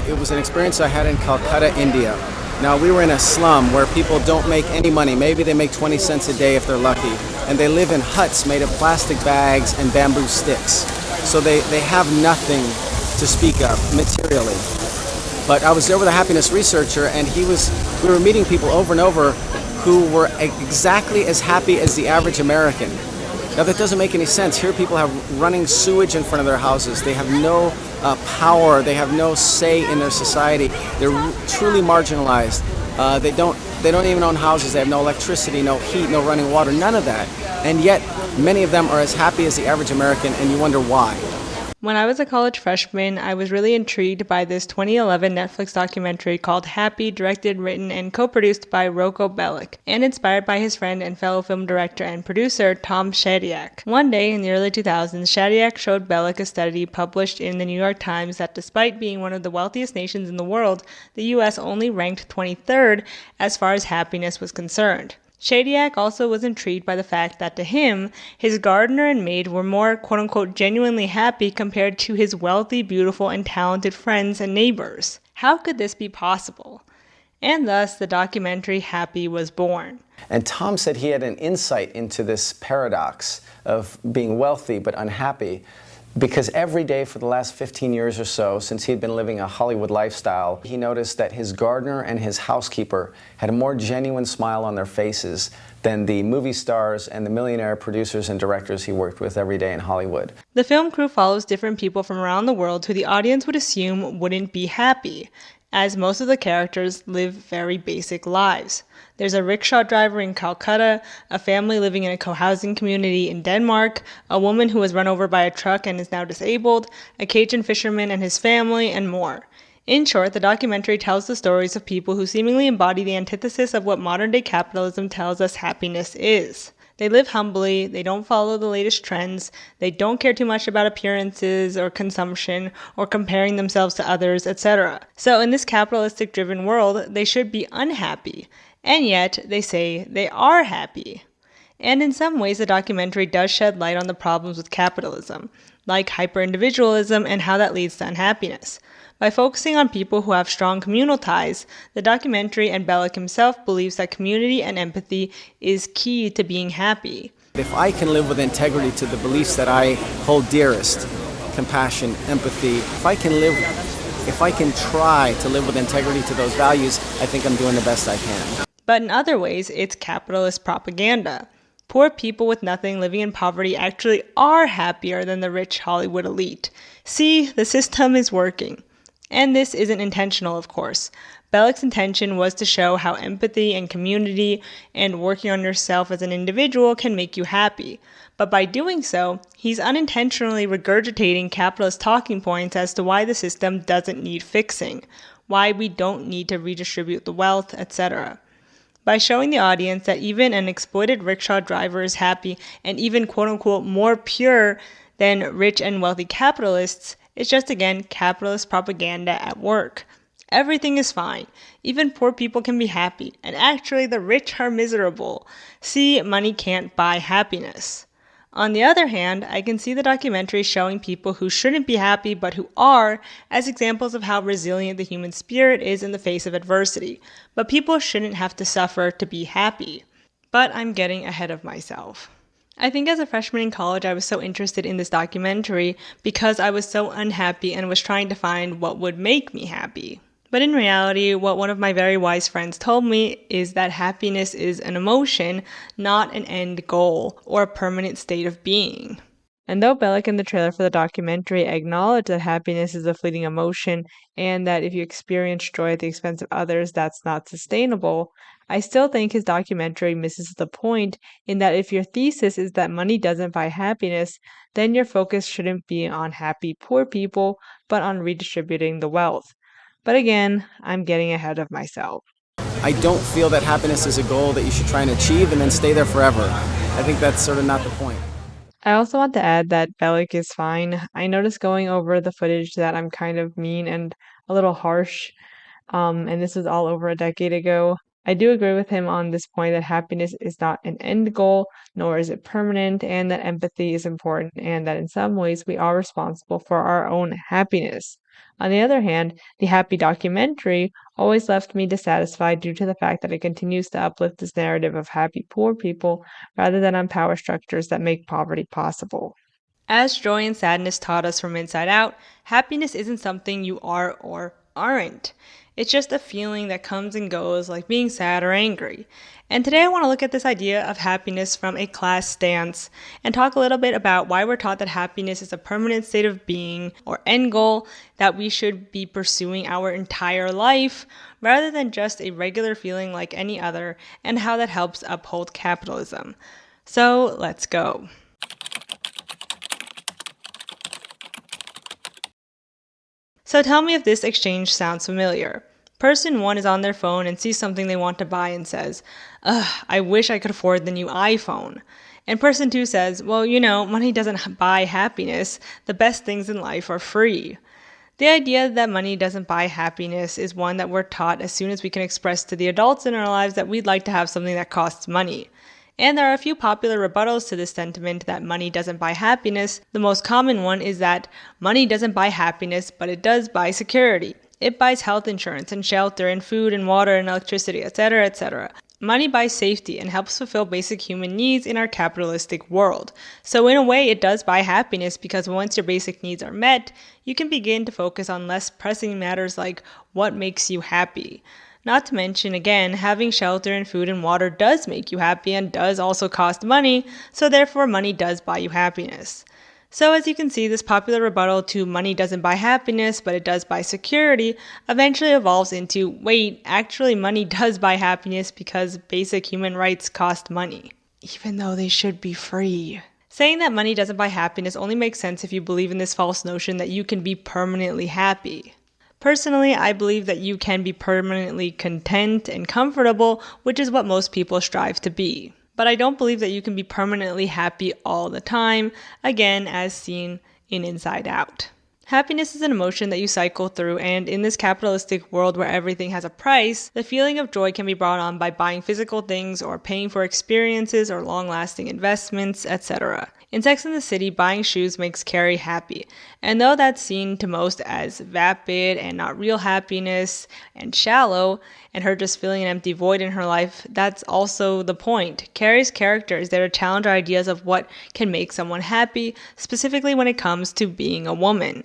It was an experience I had in Calcutta, India. Now, we were in a slum where people don't make any money. Maybe they make 20 cents a day if they're lucky. And they live in huts made of plastic bags and bamboo sticks. So they have nothing to speak of materially. But I was there with a happiness researcher, and we were meeting people over and over who were exactly as happy as the average American. Now, that doesn't make any sense. Here people have running sewage in front of their houses. They have no power. They have no say in their society. They're truly marginalized. They don't even own houses. They have no electricity, no heat, no running water, none of that. And yet, many of them are as happy as the average American, and you wonder why. When I was a college freshman, I was really intrigued by this 2011 Netflix documentary called Happy, directed, written, and co-produced by Roko Belic, and inspired by his friend and fellow film director and producer Tom Shadyac. One day in the early 2000s, Shadyac showed Belic a study published in the New York Times that despite being one of the wealthiest nations in the world, the US only ranked 23rd as far as happiness was concerned. Shadyac also was intrigued by the fact that to him, his gardener and maid were more quote-unquote genuinely happy compared to his wealthy, beautiful, and talented friends and neighbors. How could this be possible? And thus, the documentary Happy was born. And Tom said he had an insight into this paradox of being wealthy but unhappy, because every day for the last 15 years or so, since he'd been living a Hollywood lifestyle, he noticed that his gardener and his housekeeper had a more genuine smile on their faces than the movie stars and the millionaire producers and directors he worked with every day in Hollywood. The film crew follows different people from around the world who the audience would assume wouldn't be happy, as most of the characters live very basic lives. There's a rickshaw driver in Calcutta, a family living in a co-housing community in Denmark, a woman who was run over by a truck and is now disabled, a Cajun fisherman and his family, and more. In short, the documentary tells the stories of people who seemingly embody the antithesis of what modern-day capitalism tells us happiness is. They live humbly, they don't follow the latest trends, they don't care too much about appearances or consumption or comparing themselves to others, etc. So in this capitalistic-driven world, they should be unhappy. And yet, they say they are happy. And in some ways, the documentary does shed light on the problems with capitalism, like hyper-individualism and how that leads to unhappiness. By focusing on people who have strong communal ties, the documentary and Belic himself believes that community and empathy is key to being happy. If I can live with integrity to the beliefs that I hold dearest, compassion, empathy, if I can try to live with integrity to those values, I think I'm doing the best I can. But in other ways, it's capitalist propaganda. Poor people with nothing living in poverty actually are happier than the rich Hollywood elite. See, the system is working. And this isn't intentional, of course. Belic's intention was to show how empathy and community and working on yourself as an individual can make you happy. But by doing so, he's unintentionally regurgitating capitalist talking points as to why the system doesn't need fixing, why we don't need to redistribute the wealth, etc. By showing the audience that even an exploited rickshaw driver is happy and even quote-unquote more pure than rich and wealthy capitalists, it's just again capitalist propaganda at work. Everything is fine. Even poor people can be happy, and actually the rich are miserable. See, money can't buy happiness. On the other hand, I can see the documentary showing people who shouldn't be happy but who are as examples of how resilient the human spirit is in the face of adversity. But people shouldn't have to suffer to be happy. But I'm getting ahead of myself. I think as a freshman in college, I was so interested in this documentary because I was so unhappy and was trying to find what would make me happy. But in reality, what one of my very wise friends told me is that happiness is an emotion, not an end goal or a permanent state of being. And though Belic in the trailer for the documentary acknowledged that happiness is a fleeting emotion and that if you experience joy at the expense of others, that's not sustainable, I still think his documentary misses the point in that if your thesis is that money doesn't buy happiness, then your focus shouldn't be on happy poor people, but on redistributing the wealth. But again, I'm getting ahead of myself. I don't feel that happiness is a goal that you should try and achieve and then stay there forever. I think that's sort of not the point. I also want to add that Belic is fine. I noticed going over the footage that I'm kind of mean and a little harsh, and this was all over a decade ago. I do agree with him on this point that happiness is not an end goal, nor is it permanent, and that empathy is important, and that in some ways we are responsible for our own happiness. On the other hand, the Happy documentary always left me dissatisfied due to the fact that it continues to uplift this narrative of happy poor people rather than on power structures that make poverty possible. As Joy and Sadness taught us from Inside Out, happiness isn't something you are or aren't. It's just a feeling that comes and goes, like being sad or angry. And today I want to look at this idea of happiness from a class stance and talk a little bit about why we're taught that happiness is a permanent state of being or end goal that we should be pursuing our entire life rather than just a regular feeling like any other, and how that helps uphold capitalism. So let's go. So tell me if this exchange sounds familiar. Person 1 is on their phone and sees something they want to buy and says, "Ugh, I wish I could afford the new iPhone." And person 2 says, "Well, money doesn't buy happiness. The best things in life are free." The idea that money doesn't buy happiness is one that we're taught as soon as we can express to the adults in our lives that we'd like to have something that costs money. And there are a few popular rebuttals to this sentiment that money doesn't buy happiness. The most common one is that money doesn't buy happiness, but it does buy security. It buys health insurance and shelter and food and water and electricity, etc., etc. Money buys safety and helps fulfill basic human needs in our capitalistic world. So in a way, it does buy happiness because once your basic needs are met, you can begin to focus on less pressing matters like what makes you happy. Not to mention, again, having shelter and food and water does make you happy and does also cost money, so therefore money does buy you happiness. So as you can see, this popular rebuttal to money doesn't buy happiness, but it does buy security, eventually evolves into, wait, actually money does buy happiness because basic human rights cost money, even though they should be free. Saying that money doesn't buy happiness only makes sense if you believe in this false notion that you can be permanently happy. Personally, I believe that you can be permanently content and comfortable, which is what most people strive to be. But I don't believe that you can be permanently happy all the time, again, as seen in Inside Out. Happiness is an emotion that you cycle through, and in this capitalistic world where everything has a price, the feeling of joy can be brought on by buying physical things or paying for experiences or long-lasting investments, etc. In Sex and the City, buying shoes makes Carrie happy, and though that's seen to most as vapid and not real happiness and shallow, and her just feeling an empty void in her life, that's also the point. Carrie's character is there to challenge our ideas of what can make someone happy, specifically when it comes to being a woman.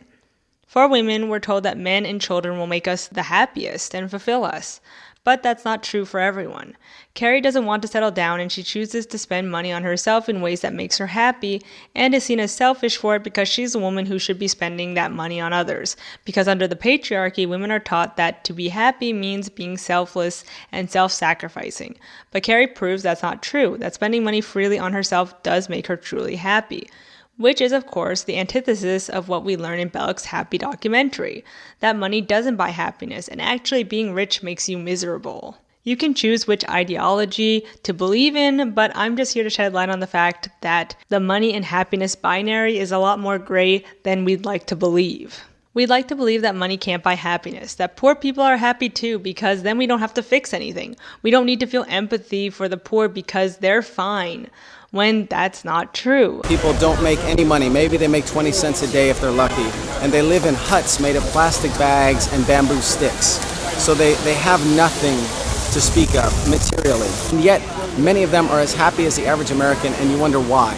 For women, we're told that men and children will make us the happiest and fulfill us. But that's not true for everyone. Carrie doesn't want to settle down, and she chooses to spend money on herself in ways that makes her happy, and is seen as selfish for it because she's a woman who should be spending that money on others. Because under the patriarchy, women are taught that to be happy means being selfless and self-sacrificing. But Carrie proves that's not true, that spending money freely on herself does make her truly happy. Which is, of course, the antithesis of what we learn in Belic's Happy documentary, that money doesn't buy happiness, and actually being rich makes you miserable. You can choose which ideology to believe in, but I'm just here to shed light on the fact that the money and happiness binary is a lot more gray than we'd like to believe. We'd like to believe that money can't buy happiness, that poor people are happy too because then we don't have to fix anything. We don't need to feel empathy for the poor because they're fine, when that's not true. People don't make any money. Maybe they make 20 cents a day if they're lucky. And they live in huts made of plastic bags and bamboo sticks. So they have nothing to speak of materially. And yet, many of them are as happy as the average American, and you wonder why.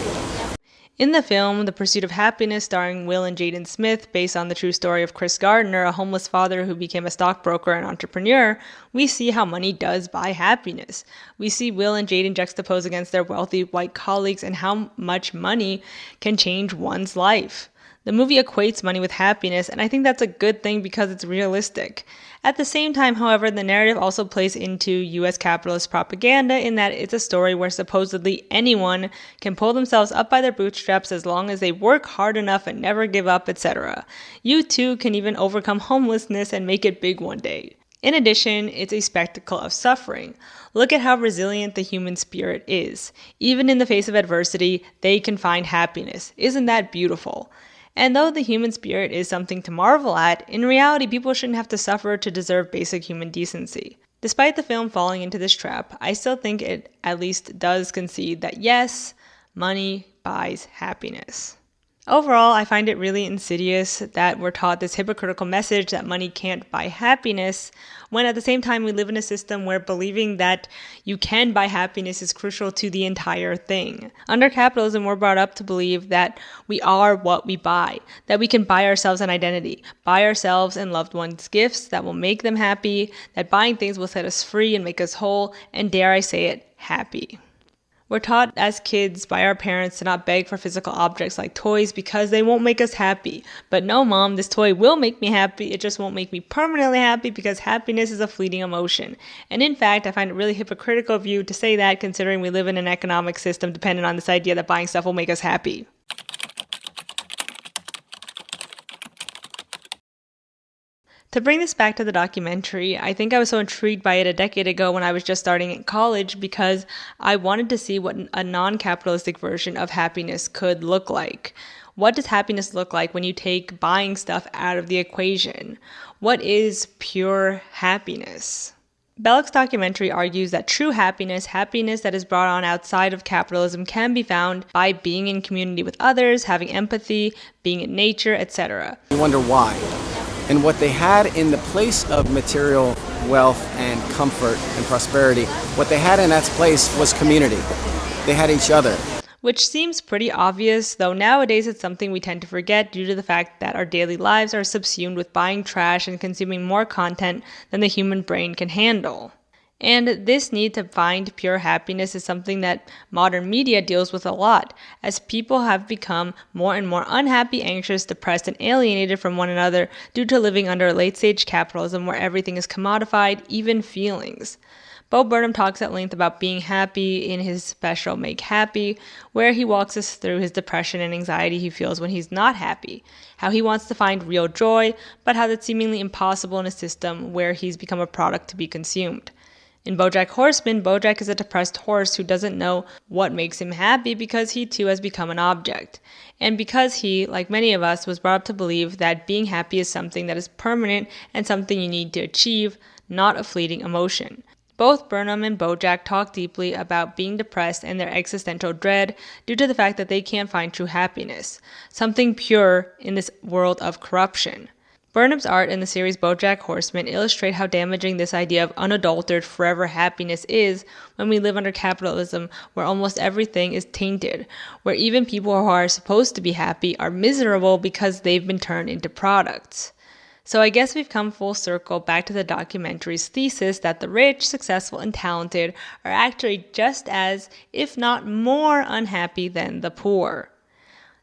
In the film, The Pursuit of Happiness, starring Will and Jaden Smith, based on the true story of Chris Gardner, a homeless father who became a stockbroker and entrepreneur, we see how money does buy happiness. We see Will and Jaden juxtaposed against their wealthy white colleagues and how much money can change one's life. The movie equates money with happiness, and I think that's a good thing because it's realistic. At the same time, however, the narrative also plays into US capitalist propaganda in that it's a story where supposedly anyone can pull themselves up by their bootstraps as long as they work hard enough and never give up, etc. You too can even overcome homelessness and make it big one day. In addition, it's a spectacle of suffering. Look at how resilient the human spirit is. Even in the face of adversity, they can find happiness. Isn't that beautiful? And though the human spirit is something to marvel at, in reality people shouldn't have to suffer to deserve basic human decency. Despite the film falling into this trap, I still think it at least does concede that yes, money buys happiness. Overall, I find it really insidious that we're taught this hypocritical message that money can't buy happiness, when at the same time we live in a system where believing that you can buy happiness is crucial to the entire thing. Under capitalism, we're brought up to believe that we are what we buy, that we can buy ourselves an identity, buy ourselves and loved ones gifts that will make them happy, that buying things will set us free and make us whole, and dare I say it, happy. We're taught as kids by our parents to not beg for physical objects like toys because they won't make us happy. But no, Mom, this toy will make me happy. It just won't make me permanently happy because happiness is a fleeting emotion. And in fact, I find it really hypocritical of you to say that, considering we live in an economic system dependent on this idea that buying stuff will make us happy. To bring this back to the documentary, I think I was so intrigued by it a decade ago when I was just starting in college because I wanted to see what a non-capitalistic version of happiness could look like. What does happiness look like when you take buying stuff out of the equation? What is pure happiness? Belic's documentary argues that true happiness, happiness that is brought on outside of capitalism, can be found by being in community with others, having empathy, being in nature, etc. You wonder why. And what they had in the place of material wealth and comfort and prosperity, what they had in that place was community. They had each other. Which seems pretty obvious, though nowadays it's something we tend to forget due to the fact that our daily lives are subsumed with buying trash and consuming more content than the human brain can handle. And this need to find pure happiness is something that modern media deals with a lot, as people have become more and more unhappy, anxious, depressed, and alienated from one another due to living under a late-stage capitalism where everything is commodified, even feelings. Burnham talks at length about being happy in his special Make Happy, where he walks us through his depression and anxiety he feels when he's not happy, how he wants to find real joy, but how that's seemingly impossible in a system where he's become a product to be consumed. In BoJack Horseman, Bojack is a depressed horse who doesn't know what makes him happy because he too has become an object. And because he, like many of us, was brought up to believe that being happy is something that is permanent and something you need to achieve, not a fleeting emotion. Both Burnham and Bojack talk deeply about being depressed and their existential dread due to the fact that they can't find true happiness, something pure in this world of corruption. Burnham's art in the series BoJack Horseman illustrate how damaging this idea of unadulterated forever happiness is when we live under capitalism where almost everything is tainted, where even people who are supposed to be happy are miserable because they've been turned into products. So I guess we've come full circle back to the documentary's thesis that the rich, successful, and talented are actually just as, if not more, unhappy than the poor.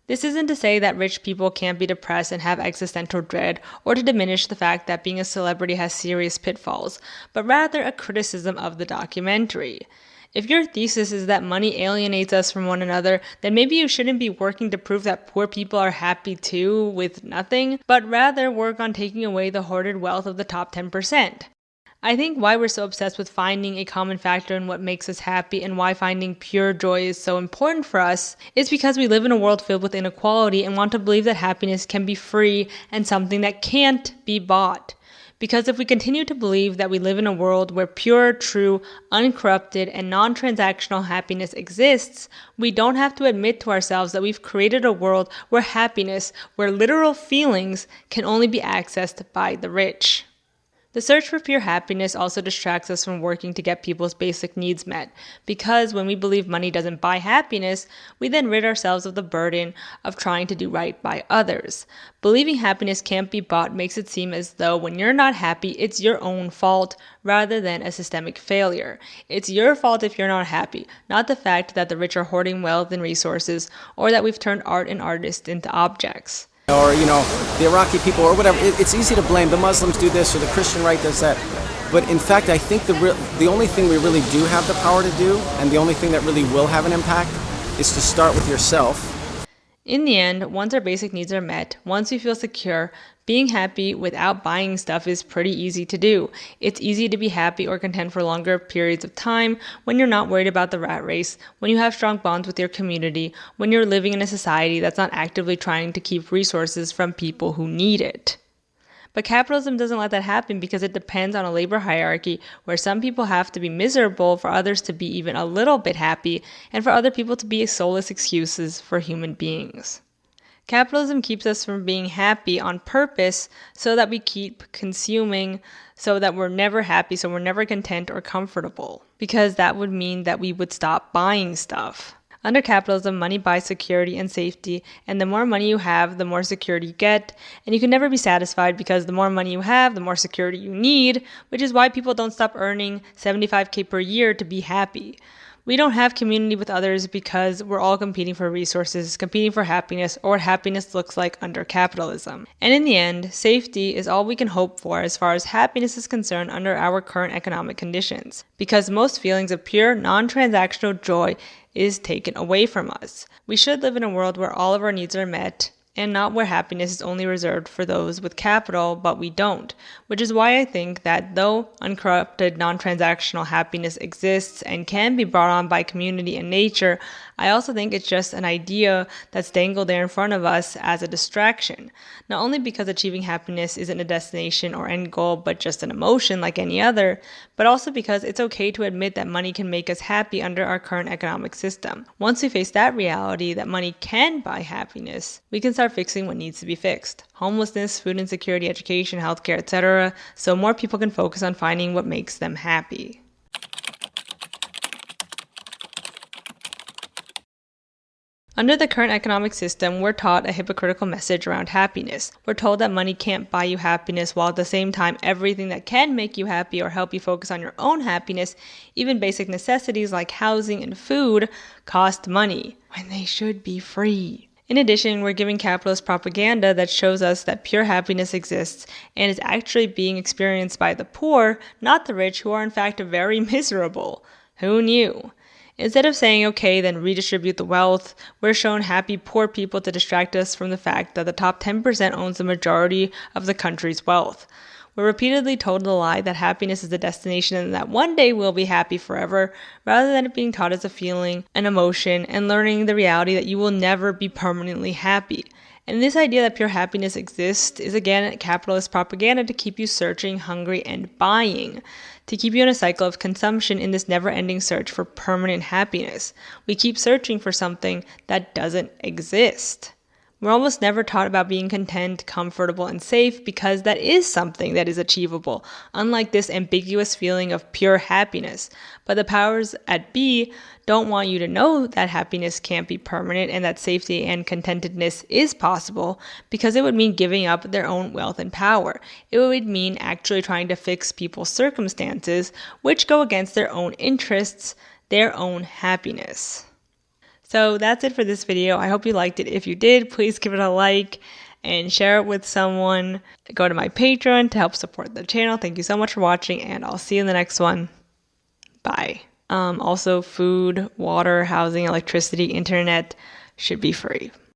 This isn't to say that rich people can't be depressed and have existential dread, or to diminish the fact that being a celebrity has serious pitfalls, but rather a criticism of the documentary. If your thesis is that money alienates us from one another, then maybe you shouldn't be working to prove that poor people are happy too with nothing, but rather work on taking away the hoarded wealth of the top 10%. I think why we're so obsessed with finding a common factor in what makes us happy and why finding pure joy is so important for us is because we live in a world filled with inequality and want to believe that happiness can be free and something that can't be bought. Because if we continue to believe that we live in a world where pure, true, uncorrupted, and non-transactional happiness exists, we don't have to admit to ourselves that we've created a world where happiness, where literal feelings, can only be accessed by the rich. The search for pure happiness also distracts us from working to get people's basic needs met, because when we believe money doesn't buy happiness, we then rid ourselves of the burden of trying to do right by others. Believing happiness can't be bought makes it seem as though when you're not happy, it's your own fault rather than a systemic failure. It's your fault if you're not happy, not the fact that the rich are hoarding wealth and resources, or that we've turned art and artists into objects. Or, the Iraqi people or whatever. It's easy to blame. The Muslims do this or the Christian right does that. But in fact, I think the only thing we really do have the power to do, and the only thing that really will have an impact, is to start with yourself. In the end, once our basic needs are met, once we feel secure, being happy without buying stuff is pretty easy to do. It's easy to be happy or content for longer periods of time when you're not worried about the rat race, when you have strong bonds with your community, when you're living in a society that's not actively trying to keep resources from people who need it. But capitalism doesn't let that happen because it depends on a labor hierarchy where some people have to be miserable for others to be even a little bit happy, and for other people to be soulless excuses for human beings. Capitalism keeps us from being happy on purpose so that we keep consuming, so that we're never happy, so we're never content or comfortable. Because that would mean that we would stop buying stuff. Under capitalism, money buys security and safety, and the more money you have, the more security you get, and you can never be satisfied because the more money you have, the more security you need, which is why people don't stop earning $75K per year to be happy. We don't have community with others because we're all competing for resources, competing for happiness, or what happiness looks like under capitalism. And in the end, safety is all we can hope for as far as happiness is concerned under our current economic conditions, because most feelings of pure, non-transactional joy is taken away from us. We should live in a world where all of our needs are met, and not where happiness is only reserved for those with capital, but we don't. Which is why I think that though uncorrupted, non-transactional happiness exists and can be brought on by community and nature, I also think it's just an idea that's dangled there in front of us as a distraction. Not only because achieving happiness isn't a destination or end goal, but just an emotion like any other, but also because it's okay to admit that money can make us happy under our current economic system. Once we face that reality that money can buy happiness, we can start fixing what needs to be fixed. Homelessness, food insecurity, education, healthcare, etc. So more people can focus on finding what makes them happy. Under the current economic system, we're taught a hypocritical message around happiness. We're told that money can't buy you happiness, while at the same time, everything that can make you happy or help you focus on your own happiness, even basic necessities like housing and food, cost money, when they should be free. In addition, we're giving capitalist propaganda that shows us that pure happiness exists and is actually being experienced by the poor, not the rich, who are in fact very miserable. Who knew? Instead of saying, okay, then redistribute the wealth, we're shown happy poor people to distract us from the fact that the top 10% owns the majority of the country's wealth. We're repeatedly told the lie that happiness is a destination and that one day we'll be happy forever, rather than it being taught as a feeling, an emotion, and learning the reality that you will never be permanently happy. And this idea that pure happiness exists is again capitalist propaganda to keep you searching, hungry, and buying, to keep you in a cycle of consumption in this never-ending search for permanent happiness. We keep searching for something that doesn't exist. We're almost never taught about being content, comfortable, and safe because that is something that is achievable, unlike this ambiguous feeling of pure happiness. But the powers at be don't want you to know that happiness can't be permanent and that safety and contentedness is possible, because it would mean giving up their own wealth and power. It would mean actually trying to fix people's circumstances, which go against their own interests, their own happiness. So that's it for this video. I hope you liked it. If you did, please give it a like and share it with someone. Go to my Patreon to help support the channel. Thank you so much for watching, and I'll see you in the next one. Bye. Also, food, water, housing, electricity, internet should be free.